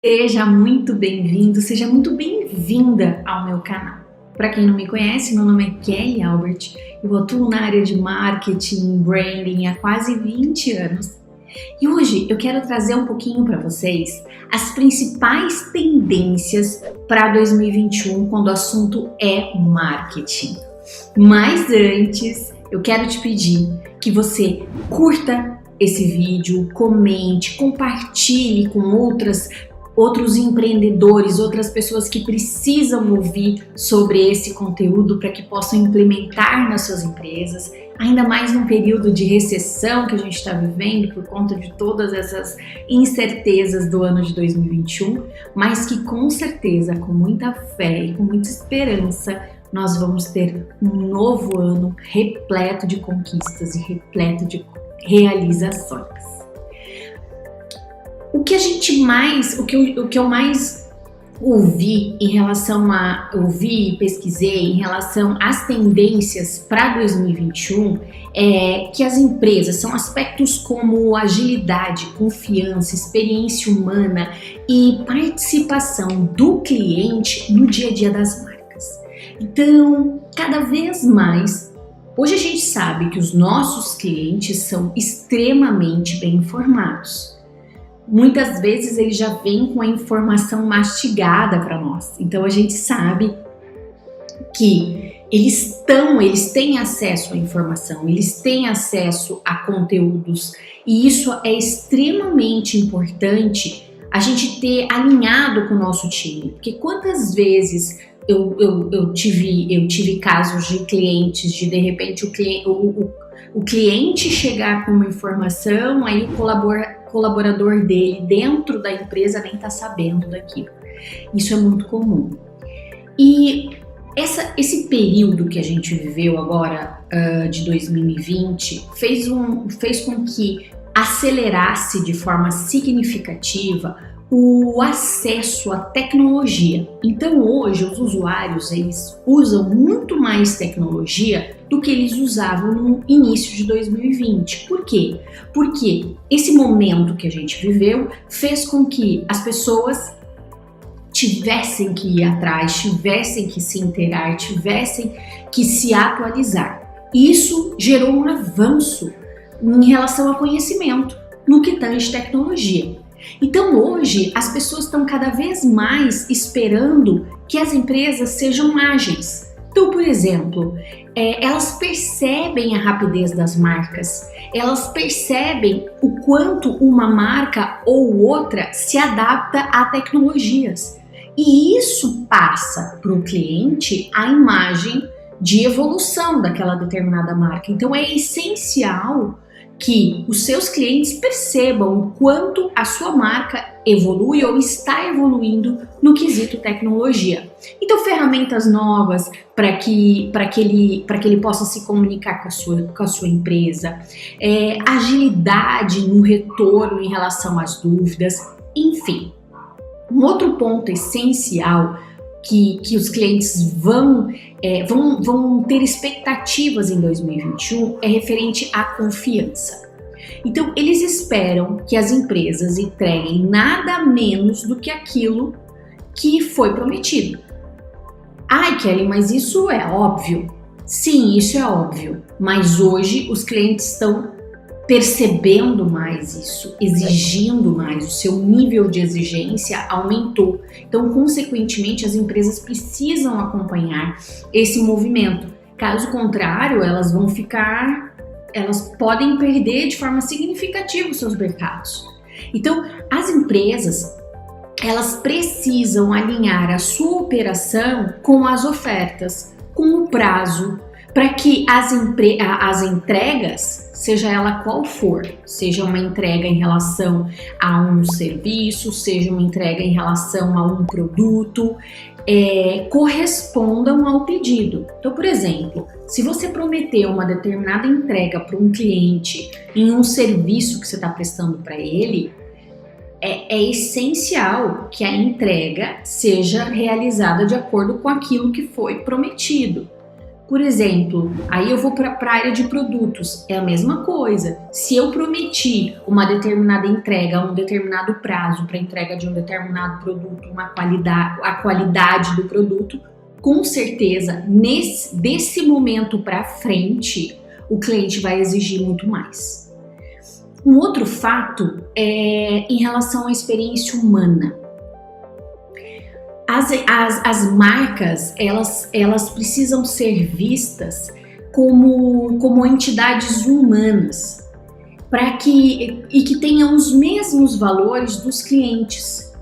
Seja muito bem-vindo, seja muito bem-vinda ao meu canal. Para quem não me conhece, meu nome é Kelly Albert, eu atuo na área de marketing, branding há quase 20 anos. E hoje eu quero trazer um pouquinho para vocês as principais tendências para 2021 quando o assunto é marketing. Mas antes, eu quero te pedir que você curta esse vídeo, comente, compartilhe com outros empreendedores, outras pessoas que precisam ouvir sobre esse conteúdo para que possam implementar nas suas empresas, ainda mais num período de recessão que a gente está vivendo por conta de todas essas incertezas do ano de 2021, mas que com certeza, com muita fé e com muita esperança, nós vamos ter um novo ano repleto de conquistas e repleto de realizações. O que eu mais ouvi em relação a ouvi e pesquisei em relação às tendências para 2021 é que as empresas são aspectos como agilidade, confiança, experiência humana e participação do cliente no dia a dia das marcas. Então, cada vez mais, hoje a gente sabe que os nossos clientes são extremamente bem informados. Muitas vezes eles já vêm com a informação mastigada para nós. Então a gente sabe que eles têm acesso à informação, eles têm acesso a conteúdos, e isso é extremamente importante a gente ter alinhado com o nosso time. Porque quantas vezes eu tive casos de clientes, de repente o cliente chegar com uma informação, aí o colaborador dele dentro da empresa nem está sabendo daquilo. Isso é muito comum. E esse período que a gente viveu agora, de 2020, fez com que acelerasse de forma significativa o acesso à tecnologia. Então hoje os usuários eles usam muito mais tecnologia do que eles usavam no início de 2020. Por quê? Porque esse momento que a gente viveu fez com que as pessoas tivessem que ir atrás, tivessem que se inteirar, tivessem que se atualizar. Isso gerou um avanço em relação ao conhecimento no que tange tecnologia. Então hoje as pessoas estão cada vez mais esperando que as empresas sejam ágeis. Então, por exemplo, elas percebem a rapidez das marcas, elas percebem o quanto uma marca ou outra se adapta a tecnologias. E isso passa para o cliente a imagem de evolução daquela determinada marca. Então é essencial que os seus clientes percebam o quanto a sua marca evolui ou está evoluindo no quesito tecnologia. Então, ferramentas novas para que ele possa se comunicar com a sua empresa, agilidade no retorno em relação às dúvidas, enfim. Um outro ponto essencial que os clientes vão ter expectativas em 2021 é referente à confiança. Então, eles esperam que as empresas entreguem nada menos do que aquilo que foi prometido. Ai, Kelly, mas isso é óbvio. Sim, isso é óbvio. Mas hoje os clientes estão percebendo mais isso, exigindo mais, o seu nível de exigência aumentou. Então, consequentemente, as empresas precisam acompanhar esse movimento. Caso contrário, elas podem perder de forma significativa os seus mercados. Então, as empresas, elas precisam alinhar a sua operação com as ofertas, com o prazo, para que as entregas, seja ela qual for, seja uma entrega em relação a um serviço, seja uma entrega em relação a um produto, correspondam ao pedido. Então, por exemplo, se você prometeu uma determinada entrega para um cliente em um serviço que você está prestando para ele, é essencial que a entrega seja realizada de acordo com aquilo que foi prometido. Por exemplo, aí eu vou para a área de produtos, é a mesma coisa. Se eu prometi uma determinada entrega, um determinado prazo para entrega de um determinado produto, a qualidade do produto, com certeza, desse momento para frente, o cliente vai exigir muito mais. Um outro fato é em relação à experiência humana. As marcas, elas precisam ser vistas como entidades humanas que tenham os mesmos valores dos clientes,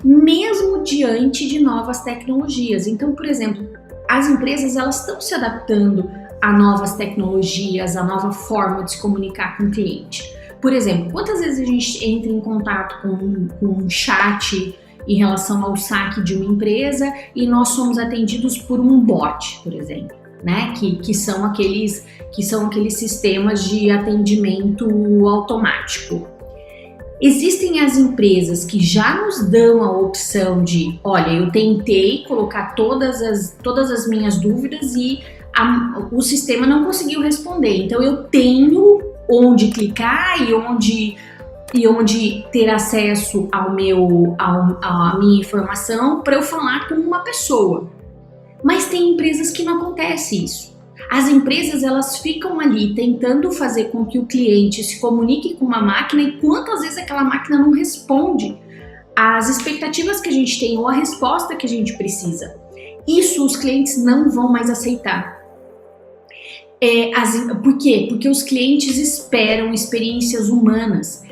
mesmo diante de novas tecnologias. Então, por exemplo, as empresas elas estão se adaptando a novas tecnologias, a nova forma de se comunicar com o cliente. Por exemplo, quantas vezes a gente entra em contato com um chat em relação ao saque de uma empresa e nós somos atendidos por um bot, por exemplo, né? Que são aqueles sistemas de atendimento automático. Existem as empresas que já nos dão a opção de, olha, eu tentei colocar todas as minhas dúvidas e o sistema não conseguiu responder, então eu tenho onde clicar e onde ter acesso à minha informação para eu falar com uma pessoa. Mas tem empresas que não acontece isso. As empresas elas ficam ali tentando fazer com que o cliente se comunique com uma máquina e quantas vezes aquela máquina não responde às expectativas que a gente tem ou a resposta que a gente precisa. Isso os clientes não vão mais aceitar. Por quê? Porque os clientes esperam experiências humanas.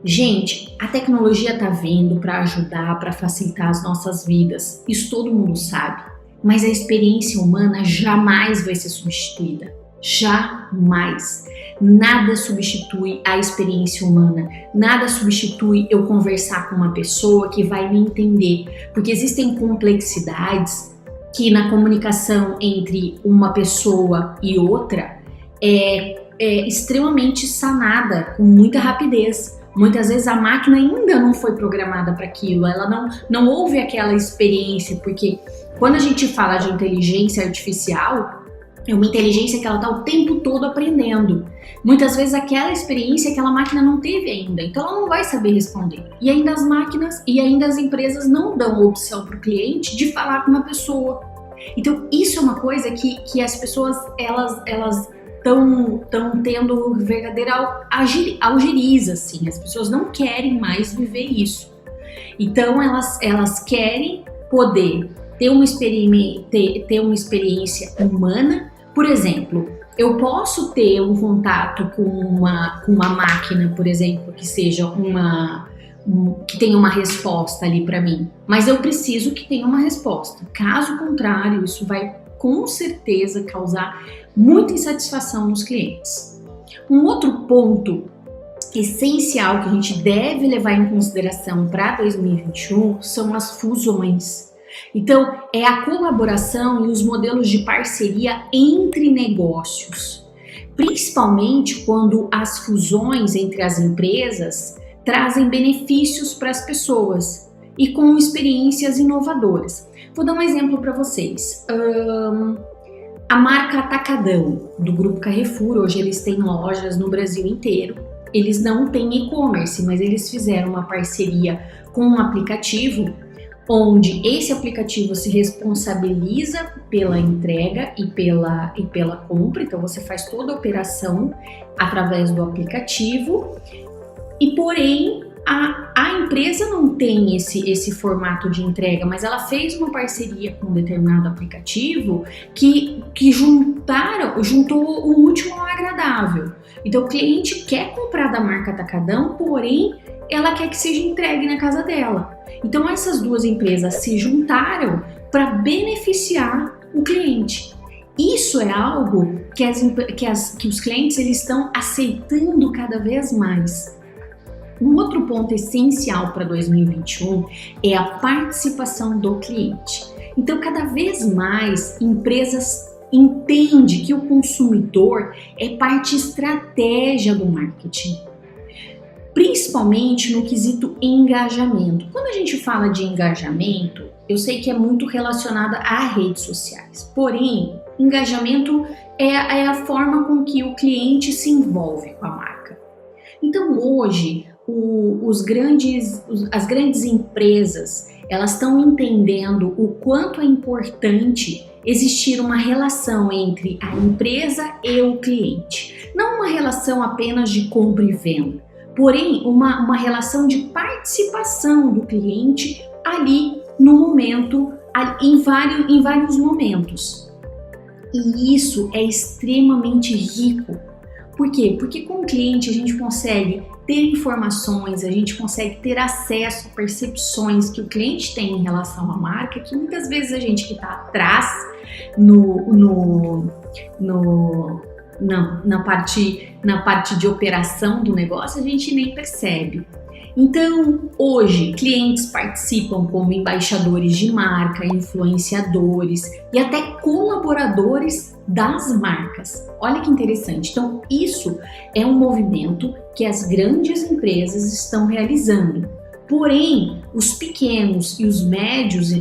Gente, a tecnologia está vindo para ajudar, para facilitar as nossas vidas. Isso todo mundo sabe. Mas a experiência humana jamais vai ser substituída. Jamais. Nada substitui a experiência humana. Nada substitui eu conversar com uma pessoa que vai me entender. Porque existem complexidades que na comunicação entre uma pessoa e outra é extremamente sanada com muita rapidez. Muitas vezes a máquina ainda não foi programada para aquilo, ela não houve aquela experiência, porque quando a gente fala de inteligência artificial, é uma inteligência que ela está o tempo todo aprendendo. Muitas vezes aquela experiência aquela máquina não teve ainda, então ela não vai saber responder. E ainda as máquinas e ainda as empresas não dão a opção para o cliente de falar com uma pessoa. Então isso é uma coisa que as pessoas elas estão tendo verdadeira algeriza, assim. As pessoas não querem mais viver isso. Então elas querem poder ter uma experiência humana. Por exemplo, eu posso ter um contato com uma máquina, por exemplo, que seja que tenha uma resposta ali para mim, mas eu preciso que tenha uma resposta. Caso contrário, isso vai com certeza causar muita insatisfação nos clientes. Um outro ponto essencial que a gente deve levar em consideração para 2021 são as fusões. Então, é a colaboração e os modelos de parceria entre negócios, principalmente quando as fusões entre as empresas trazem benefícios para as pessoas e com experiências inovadoras. Vou dar um exemplo para vocês. A marca Atacadão, do Grupo Carrefour, hoje eles têm lojas no Brasil inteiro. Eles não têm e-commerce, mas eles fizeram uma parceria com um aplicativo, onde esse aplicativo se responsabiliza pela entrega e pela compra. Então você faz toda a operação através do aplicativo. E porém, a empresa não tem esse formato de entrega, mas ela fez uma parceria com um determinado aplicativo que juntou o útil ao agradável. Então o cliente quer comprar da marca Atacadão, porém ela quer que seja entregue na casa dela. Então essas duas empresas se juntaram para beneficiar o cliente. Isso é algo que os clientes eles estão aceitando cada vez mais. Um outro ponto essencial para 2021 é a participação do cliente. Então, cada vez mais empresas entendem que o consumidor é parte estratégia do marketing, principalmente no quesito engajamento. Quando a gente fala de engajamento, eu sei que é muito relacionada a redes sociais. Porém, Engajamento é a forma com que o cliente se envolve com a marca. Então hoje, as grandes empresas, elas estão entendendo o quanto é importante existir uma relação entre a empresa e o cliente. Não uma relação apenas de compra e venda, porém uma relação de participação do cliente ali no momento, em vários momentos. E isso é extremamente rico. Por quê? Porque com o cliente a gente consegue ter informações, a gente consegue ter acesso a percepções que o cliente tem em relação à marca, que muitas vezes a gente que está atrás na parte de operação do negócio, a gente nem percebe. Então, hoje, clientes participam como embaixadores de marca, influenciadores e até colaboradores das marcas. Olha que interessante. Então, isso é um movimento que as grandes empresas estão realizando. Porém, os pequenos e os médios,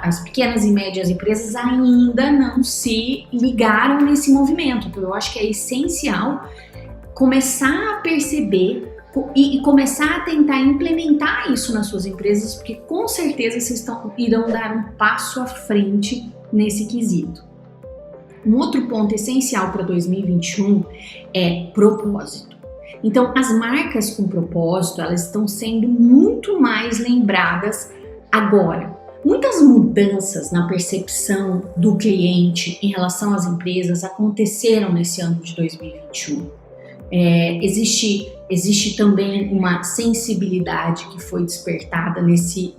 as pequenas e médias empresas ainda não se ligaram nesse movimento. Então, eu acho que é essencial começar a perceber e começar a tentar implementar isso nas suas empresas, porque com certeza vocês irão dar um passo à frente nesse quesito. Um outro ponto essencial para 2021 é propósito. Então, as marcas com propósito, elas estão sendo muito mais lembradas agora. Muitas mudanças na percepção do cliente em relação às empresas aconteceram nesse ano de 2021. Existe também uma sensibilidade que foi despertada nesse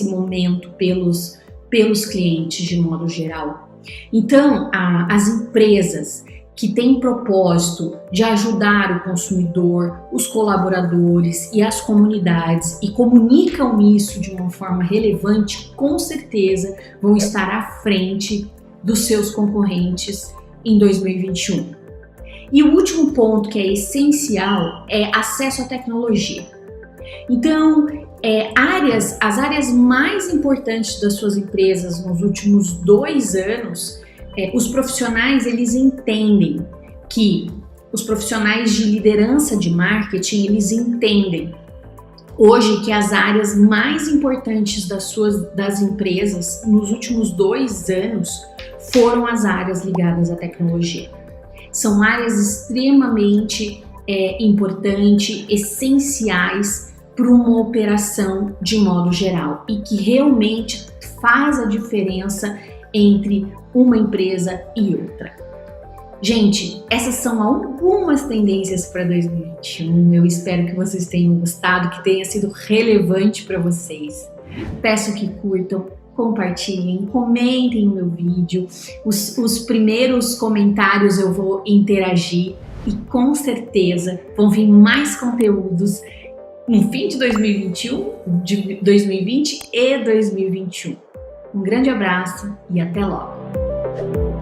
momento pelos clientes de modo geral. Então, as empresas que têm propósito de ajudar o consumidor, os colaboradores e as comunidades e comunicam isso de uma forma relevante, com certeza vão estar à frente dos seus concorrentes em 2021. E o último ponto que é essencial é acesso à tecnologia. Então, as áreas mais importantes das suas empresas nos últimos 2 anos, os profissionais eles entendem que os profissionais de liderança de marketing, eles entendem hoje que as áreas mais importantes das empresas nos últimos 2 anos foram as áreas ligadas à tecnologia. São áreas extremamente importantes, essenciais para uma operação de modo geral e que realmente faz a diferença entre uma empresa e outra. Gente, essas são algumas tendências para 2021. Eu espero que vocês tenham gostado, que tenha sido relevante para vocês. Peço que curtam, compartilhem, comentem o meu vídeo. Os primeiros comentários eu vou interagir e com certeza vão vir mais conteúdos no fim de 2021, de 2020 e 2021. Um grande abraço e até logo!